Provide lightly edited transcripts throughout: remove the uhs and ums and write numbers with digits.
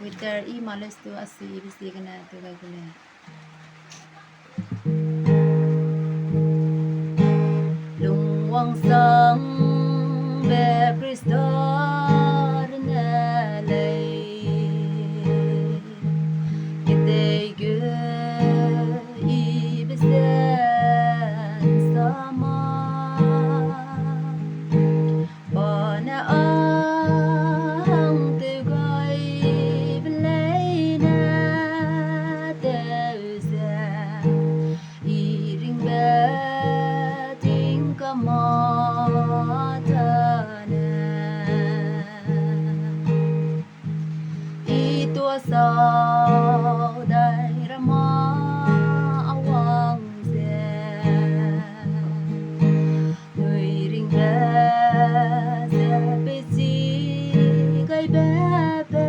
with their imalas to asi ibisigan na to gagule. Lungwang sang be Christa runne kite gu ibisen sama bana ang tugay belay na teusa iring beting kamatana itu asal daerah awang người ring ba be si gai ba ba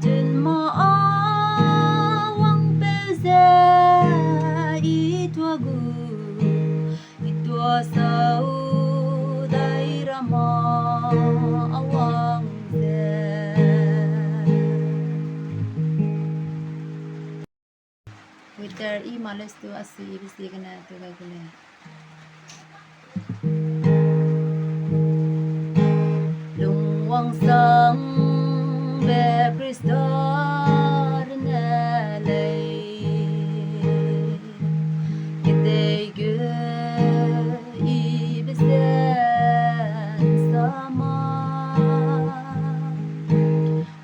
trên mơ awang be za itu agu itu asal daerah awang with their imalas to asi ibisigan na to gagule. Lungwang sang be Christa runne kite gu ibisen sama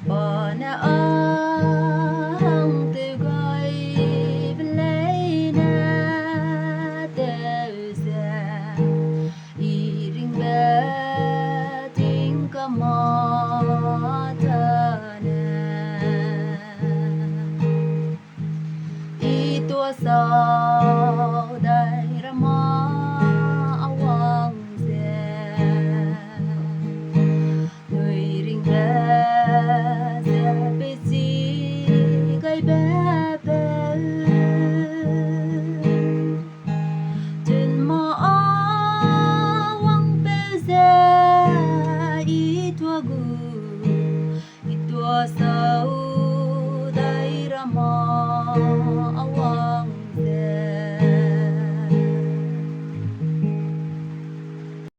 bana ang tugay belay na teusa iring beting kamatana itu asal daerah awang người ring ba be si gai ba ba trên mơ awang be za itu agu itu asal